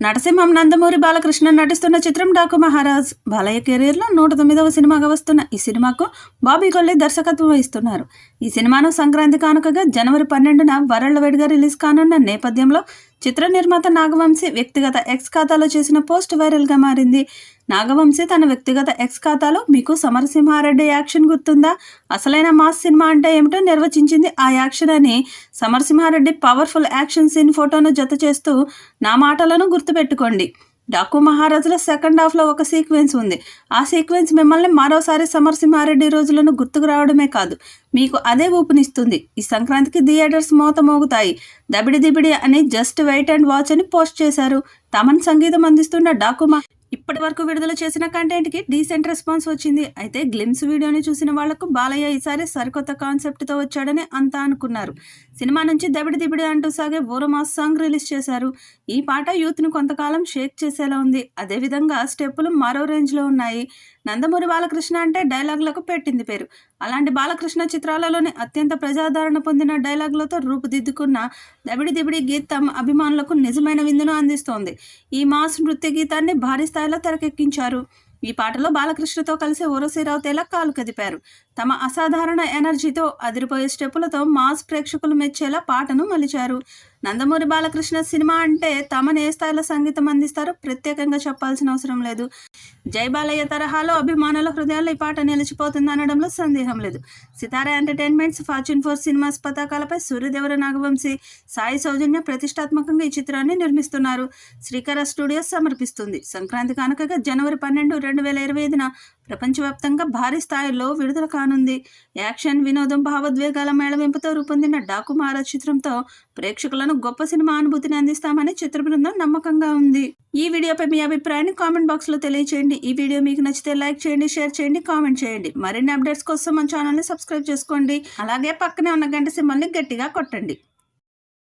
నటసింహం నందమూరి బాలకృష్ణ నటిస్తున్న చిత్రం డాకు మహారాజ్. బాలయ్య కెరీర్లో 109వ సినిమాగా వస్తున్న ఈ సినిమాకు బాబీ కొల్లి దర్శకత్వం వహిస్తున్నారు. ఈ సినిమాను సంక్రాంతి కానుకగా జనవరి 12న వరల్డ్ రిలీజ్ కానున్న నేపథ్యంలో చిత్ర నిర్మాత నాగవంశీ వ్యక్తిగత ఎక్స్ ఖాతాలో చేసిన పోస్ట్ వైరల్గా మారింది. నాగవంశీ తన వ్యక్తిగత ఎక్స్ ఖాతాలో మీకు సమరసింహారెడ్డి యాక్షన్ గుర్తుందా? అసలైన మాస్ సినిమా అంటే ఏమిటో నిర్వచించింది ఆ యాక్షన్ అని సమరసింహారెడ్డి పవర్ఫుల్ యాక్షన్ సీన్ ఫోటోను జత చేస్తూ నా మాటలను గుర్తుపెట్టుకోండి. డాకు మహారాజులో సెకండ్ హాఫ్లో ఒక సీక్వెన్స్ ఉంది. ఆ సీక్వెన్స్ మిమ్మల్ని మరోసారి సమరసింహారెడ్డి రోజులను గుర్తుకు రావడమే కాదు, మీకు అదే ఊపునిస్తుంది. ఈ సంక్రాంతికి థియేటర్స్ మోత మోగుతాయి. దబిడి దిబిడి అని జస్ట్ వెయిట్ అండ్ వాచ్ అని పోస్ట్ చేశారు. తమన్ సంగీతం అందిస్తున్న డాకు ఇప్పటి వరకు విడుదల చేసిన కంటెంట్కి డీసెంట్ రెస్పాన్స్ వచ్చింది. అయితే గ్లిమ్స్ వీడియోని చూసిన వాళ్లకు బాలయ్య ఈసారి సరికొత్త కాన్సెప్ట్తో వచ్చాడని అంతా అనుకున్నారు. సినిమా నుంచి దబిడి దిబిడి అంటూ సాగే ఓరో మాస్ సాంగ్ రిలీజ్ చేశారు. ఈ పాట యూత్ను కొంతకాలం షేక్ చేసేలా ఉంది. అదేవిధంగా స్టెప్పులు మరో రేంజ్లో ఉన్నాయి. నందమూరి బాలకృష్ణ అంటే డైలాగులకు పెట్టింది పేరు. అలాంటి బాలకృష్ణ చిత్రాలలోని అత్యంత ప్రజాదరణ పొందిన డైలాగులతో రూపుదిద్దుకున్న దబిడి దిబిడి గీతం అభిమానులకు నిజమైన విందును అందిస్తోంది. ఈ మాస్ నృత్య గీతాన్ని భారీ స్థాయిలో తెరకెక్కించారు. ఈ పాటలో బాలకృష్ణతో కలిసి ఓరసి రౌతేలా కాలు కదిపారు. తమ అసాధారణ ఎనర్జీతో అదిరిపోయే స్టెప్పులతో మాస్ ప్రేక్షకులు మెచ్చేలా పాటను మలిచారు. నందమూరి బాలకృష్ణ సినిమా అంటే తమను ఏ స్థాయిలో సంగీతం అందిస్తారో ప్రత్యేకంగా చెప్పాల్సిన అవసరం లేదు. జై బాలయ్య తరహాలో అభిమానుల హృదయాల్లో ఈ పాట నిలిచిపోతుంది అనడంలో సందేహం లేదు. సితారా ఎంటర్టైన్మెంట్స్, ఫార్చ్యూన్ 4 సినిమాస్ పతాకాలపై సూర్యదేవర నాగవంశీ, సాయి సౌజన్య ప్రతిష్టాత్మకంగా ఈ చిత్రాన్ని నిర్మిస్తున్నారు. శ్రీకర స్టూడియోస్ సమర్పిస్తుంది. సంక్రాంతి కానుకగా జనవరి 12, 2025న ప్రపంచవ్యాప్తంగా భారీ స్థాయిలో విడుదల కానుంది. యాక్షన్, వినోదం, భావోద్వేగాల మేళవింపుతో రూపొందిన డాకు మహారాజ్ చిత్రంతో ప్రేక్షకులను గొప్ప సినిమా అనుభూతిని అందిస్తామని చిత్ర బృందం నమ్మకంగా ఉంది. ఈ వీడియోపై మీ అభిప్రాయాన్ని కామెంట్ బాక్స్లో తెలియచేయండి. ఈ వీడియో మీకు నచ్చితే లైక్ చేయండి, షేర్ చేయండి, కామెంట్ చేయండి. మరిన్ని అప్డేట్స్ కోసం మన ఛానల్ని సబ్స్క్రైబ్ చేసుకోండి. అలాగే పక్కనే ఉన్న గంట సింబల్ని గట్టిగా కొట్టండి.